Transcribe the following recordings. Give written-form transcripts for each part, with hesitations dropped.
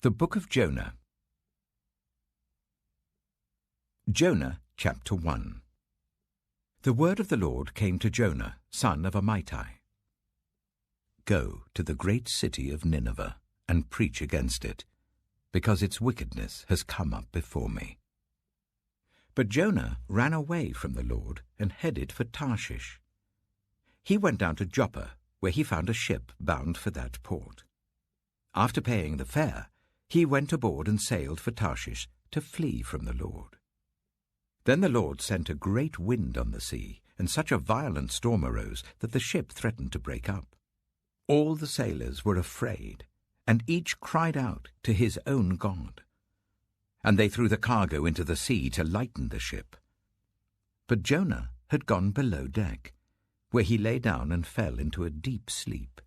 The Book of Jonah. Jonah, chapter 1. The word of the Lord came to Jonah, son of Amittai. Go to the great city of Nineveh and preach against it, because its wickedness has come up before me. But Jonah ran away from the Lord and headed for Tarshish. He went down to Joppa, where he found a ship bound for that port. After paying the fare, he went aboard and sailed for Tarshish to flee from the Lord. Then the Lord sent a great wind on the sea, and such a violent storm arose that the ship threatened to break up. All the sailors were afraid, and each cried out to his own god. And they threw the cargo into the sea to lighten the ship. But Jonah had gone below deck, where he lay down and fell into a deep sleep.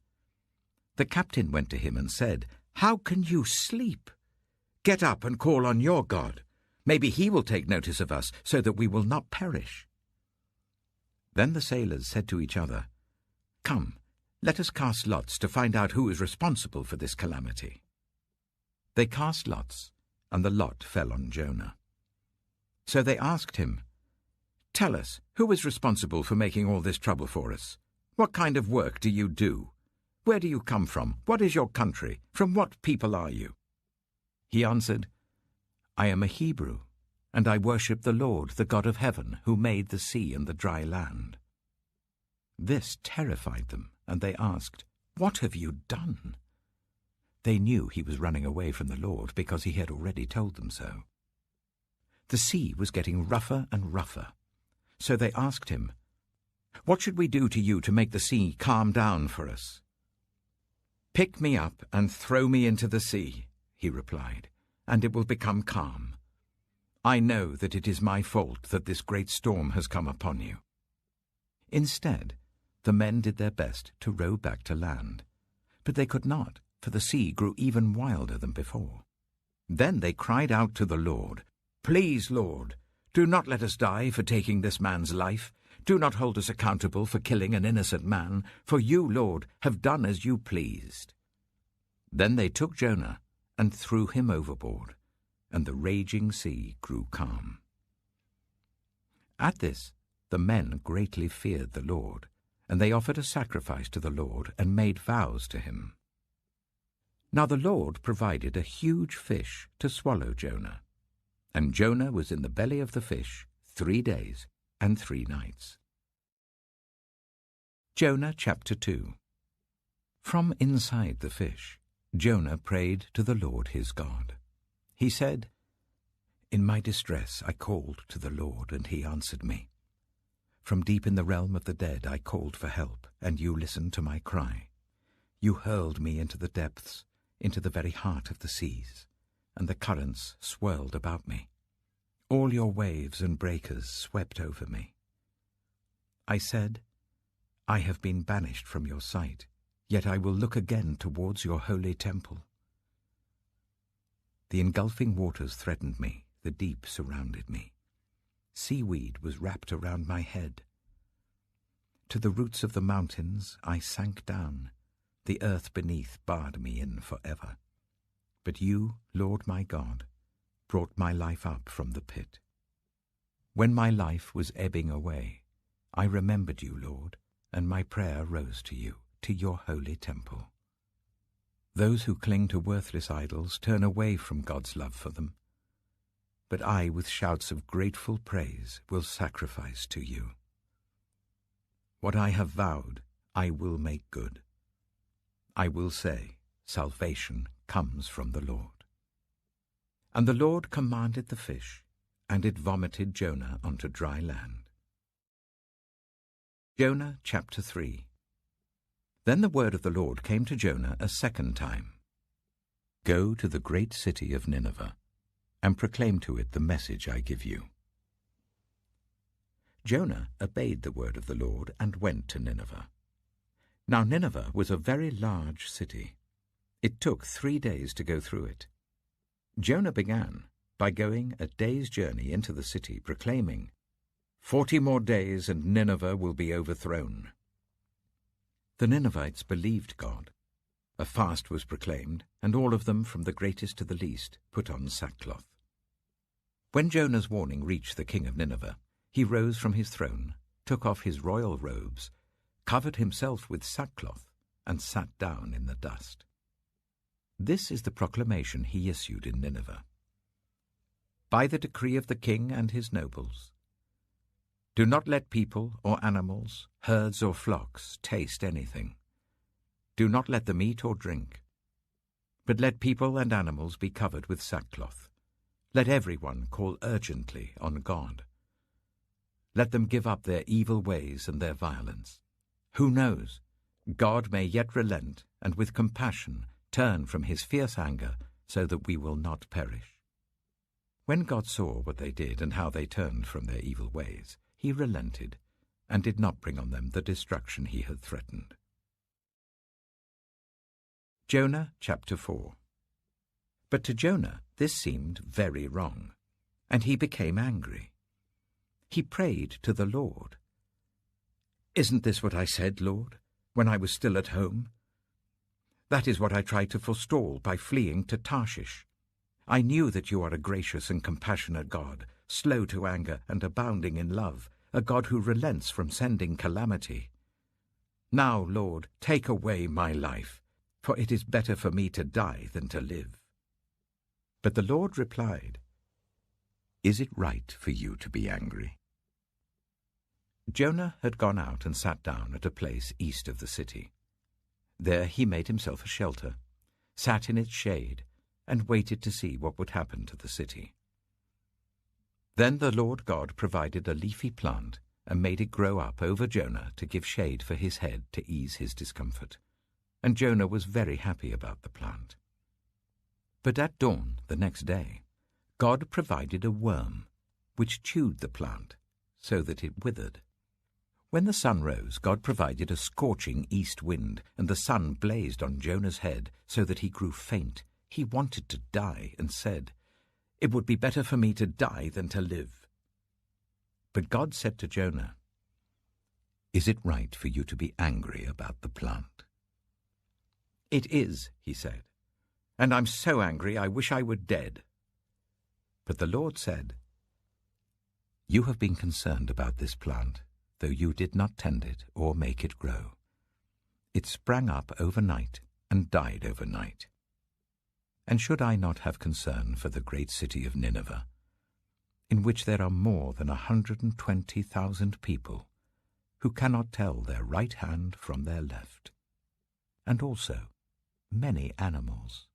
The captain went to him and said, "How can you sleep? Get up and call on your God. Maybe he will take notice of us, so that we will not perish." Then the sailors said to each other, "Come, let us cast lots to find out who is responsible for this calamity." They cast lots, and the lot fell on Jonah. So they asked him, "Tell us, who is responsible for making all this trouble for us? What kind of work do you do? Where do you come from? What is your country? From what people are you?" He answered, "I am a Hebrew, and I worship the Lord, the God of heaven, who made the sea and the dry land." This terrified them, and they asked, "What have you done?" They knew he was running away from the Lord, because he had already told them so. The sea was getting rougher and rougher, so they asked him, "What should we do to you to make the sea calm down for us?" "Pick me up and throw me into the sea," he replied, "and it will become calm. I know that it is my fault that this great storm has come upon you." Instead, the men did their best to row back to land, but they could not, for the sea grew even wilder than before. Then they cried out to the Lord, "Please, Lord, do not let us die for taking this man's life. Do not hold us accountable for killing an innocent man, for you, Lord, have done as you pleased." Then they took Jonah and threw him overboard, and the raging sea grew calm. At this, the men greatly feared the Lord, and they offered a sacrifice to the Lord and made vows to him. Now the Lord provided a huge fish to swallow Jonah, and Jonah was in the belly of the fish 3 days and 3 nights. Jonah chapter 2. From inside the fish, Jonah prayed to the Lord his God. He said, "In my distress I called to the Lord, and he answered me. From deep in the realm of the dead I called for help, and you listened to my cry. You hurled me into the depths, into the very heart of the seas, and the currents swirled about me. All your waves and breakers swept over me. I said, I have been banished from your sight, yet I will look again towards your holy temple. The engulfing waters threatened me, the deep surrounded me. Seaweed was wrapped around my head. To the roots of the mountains I sank down. The earth beneath barred me in forever. But you, Lord my God, brought my life up from the pit. When my life was ebbing away, I remembered you, Lord, and my prayer rose to you, to your holy temple. Those who cling to worthless idols turn away from God's love for them. But I, with shouts of grateful praise, will sacrifice to you. What I have vowed, I will make good. I will say, salvation comes from the Lord. And the Lord commanded the fish, and it vomited Jonah onto dry land. Jonah chapter 3. Then the word of the Lord came to Jonah a second time. Go to the great city of Nineveh, and proclaim to it the message I give you. Jonah obeyed the word of the Lord and went to Nineveh. Now Nineveh was a very large city. It took 3 days to go through it. Jonah began by going a day's journey into the city, proclaiming, 40 more days and Nineveh will be overthrown. The Ninevites believed God. A fast was proclaimed, and all of them, from the greatest to the least, put on sackcloth. When Jonah's warning reached the king of Nineveh, he rose from his throne, took off his royal robes, covered himself with sackcloth, and sat down in the dust. This is the proclamation he issued in Nineveh. By the decree of the king and his nobles, do not let people or animals, herds or flocks taste anything. Do not let them eat or drink. But let people and animals be covered with sackcloth. Let everyone call urgently on God. Let them give up their evil ways and their violence. Who knows? God may yet relent and with compassion turn from his fierce anger so that we will not perish. When God saw what they did and how they turned from their evil ways, he relented and did not bring on them the destruction he had threatened. Jonah chapter 4. But to Jonah this seemed very wrong, and he became angry. He prayed to the Lord. "Isn't this what I said, Lord, when I was still at home? That is what I tried to forestall by fleeing to Tarshish. I knew that you are a gracious and compassionate God, slow to anger and abounding in love, a God who relents from sending calamity. Now, Lord, take away my life, for it is better for me to die than to live." But the Lord replied, "Is it right for you to be angry?" Jonah had gone out and sat down at a place east of the city. There he made himself a shelter, sat in its shade, and waited to see what would happen to the city. Then the Lord God provided a leafy plant and made it grow up over Jonah to give shade for his head to ease his discomfort. And Jonah was very happy about the plant. But at dawn the next day, God provided a worm, which chewed the plant so that it withered. When the sun rose, God provided a scorching east wind, and the sun blazed on Jonah's head so that he grew faint. He wanted to die and said, "It would be better for me to die than to live." But God said to Jonah, "Is it right for you to be angry about the plant?" "It is," he said, "and I'm so angry I wish I were dead." But the Lord said, "You have been concerned about this plant, though you did not tend it or make it grow. It sprang up overnight and died overnight. And should I not have concern for the great city of Nineveh, in which there are more than 120,000 people who cannot tell their right hand from their left, and also many animals?"